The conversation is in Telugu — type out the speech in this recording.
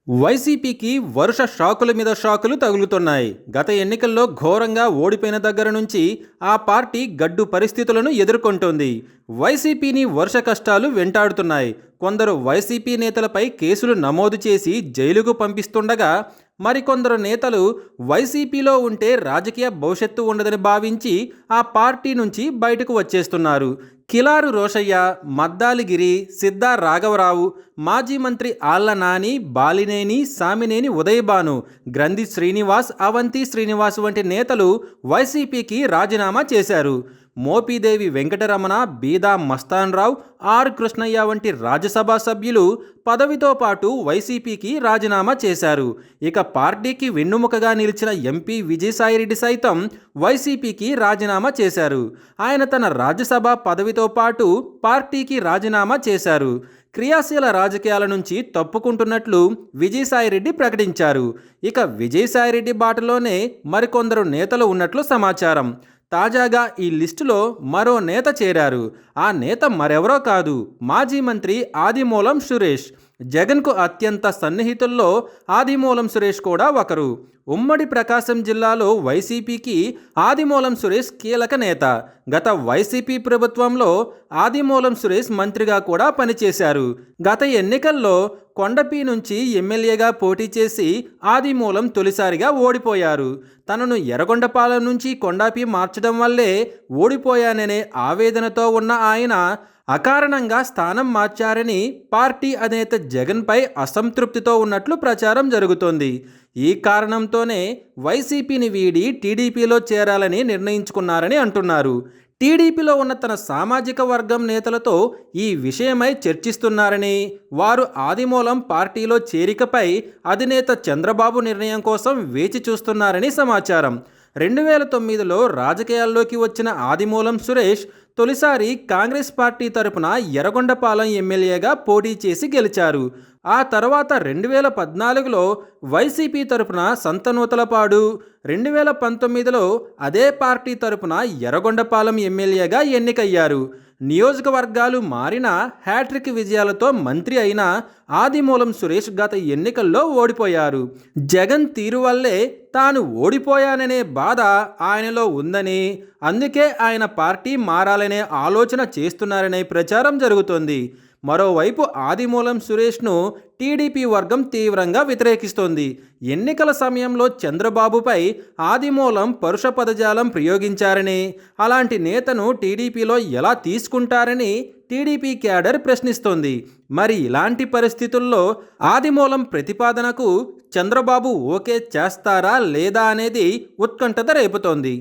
వైసీపీకి వరుస షాకుల మీద షాకులు తగులుతున్నాయి. గత ఎన్నికల్లో ఘోరంగా ఓడిపోయిన దగ్గర నుంచి ఆ పార్టీ గడ్డు పరిస్థితులను ఎదుర్కొంటోంది. వైసీపీని వరుస కష్టాలు వెంటాడుతున్నాయి. కొందరు వైసీపీ నేతలపై కేసులు నమోదు చేసి జైలుకు పంపిస్తుండగా, మరికొందరు నేతలు వైసీపీలో ఉంటే రాజకీయ భవిష్యత్తు ఉండదని భావించి ఆ పార్టీ నుంచి బయటకు వచ్చేస్తున్నారు. కిలారు రోషయ్య, మద్దాలిగిరి, సిద్ధా రాఘవరావు, మాజీ మంత్రి ఆళ్ల నాని, బాలినేని, సామినేని ఉదయభాను, గ్రంథి శ్రీనివాస్, అవంతి శ్రీనివాస్ వంటి నేతలు వైసీపీకి రాజీనామా చేశారు. మోపిదేవి వెంకటరమణ, బీదా మస్తాన్రావు, ఆర్ కృష్ణయ్య వంటి రాజ్యసభ సభ్యులు పదవితో పాటు వైసీపీకి రాజీనామా చేశారు. ఇక పార్టీకి వెన్నుముకగా నిలిచిన ఎంపీ విజయసాయిరెడ్డి సైతం వైసీపీకి రాజీనామా చేశారు. ఆయన తన రాజ్యసభ పదవితో పాటు పార్టీకి రాజీనామా చేశారు. క్రియాశీల రాజకీయాల నుంచి తప్పుకుంటున్నట్లు విజయసాయిరెడ్డి ప్రకటించారు. ఇక విజయసాయిరెడ్డి బాటలోనే మరికొందరు నేతలు ఉన్నట్లు సమాచారం. తాజాగా ఈ లిస్టులో మరో నేత చేరారు. ఆ నేత మరెవరో కాదు, మాజీ మంత్రి ఆదిమూలం సురేష్. జగన్కు అత్యంత సన్నిహితుల్లో ఆదిమూలం సురేష్ కూడా ఒకరు. ఉమ్మడి ప్రకాశం జిల్లాలో వైసీపీకి ఆదిమూలం సురేష్ కీలక నేత. గత వైసీపీ ప్రభుత్వంలో ఆదిమూలం సురేష్ మంత్రిగా కూడా పనిచేశారు. గత ఎన్నికల్లో కొండపి నుంచి ఎమ్మెల్యేగా పోటీ చేసి ఆదిమూలం తొలిసారిగా ఓడిపోయారు. తనను ఎర్రగొండపాలెం నుంచి కొండపి మార్చడం వల్లే ఓడిపోయాననే ఆవేదనతో ఉన్న ఆయన అకారణంగా స్థానం మార్చారని పార్టీ అధినేత జగన్పై అసంతృప్తితో ఉన్నట్లు ప్రచారం జరుగుతోంది. ఈ కారణంతోనే వైసీపీని వీడి టీడీపీలో చేరాలని నిర్ణయించుకున్నారని అంటున్నారు. టీడీపీలో ఉన్న తన సామాజిక వర్గం నేతలతో ఈ విషయమై చర్చిస్తున్నారని, వారు ఆదిమూలం పార్టీలో చేరికపై అధినేత చంద్రబాబు నిర్ణయం కోసం వేచి చూస్తున్నారని సమాచారం. 2009లో రాజకీయాల్లోకి వచ్చిన ఆదిమూలం సురేష్ తొలిసారి కాంగ్రెస్ పార్టీ తరపున ఎర్రగొండపాలెం ఎమ్మెల్యేగా పోటీ చేసి గెలిచారు. ఆ తర్వాత 2014లో వైసీపీ తరపున సంతనూతలపాడు, 2019లో అదే పార్టీ తరపున ఎర్రగొండపాలెం ఎమ్మెల్యేగా ఎన్నికయ్యారు. నియోజకవర్గాలు మారిన హ్యాట్రిక్ విజయాలతో మంత్రి అయిన ఆదిమూలం సురేష్ గత ఎన్నికల్లో ఓడిపోయారు. జగన్ తీరు వల్లే తాను ఓడిపోయాననే బాధ ఆయనలో ఉందని, అందుకే ఆయన పార్టీ మారాలనే ఆలోచన చేస్తున్నారనే ప్రచారం జరుగుతోంది. మరోవైపు ఆదిమూలం సురేష్ను టీడీపీ వర్గం తీవ్రంగా వ్యతిరేకిస్తోంది. ఎన్నికల సమయంలో చంద్రబాబుపై ఆదిమూలం పరుష పదజాలం ప్రయోగించారని, అలాంటి నేతను టీడీపీలో ఎలా తీసుకుంటారని టీడీపీ క్యాడర్ ప్రశ్నిస్తోంది. మరి ఇలాంటి పరిస్థితుల్లో ఆదిమూలం ప్రతిపాదనకు చంద్రబాబు ఓకే చేస్తారా లేదా అనేది ఉత్కంఠత రేపుతోంది.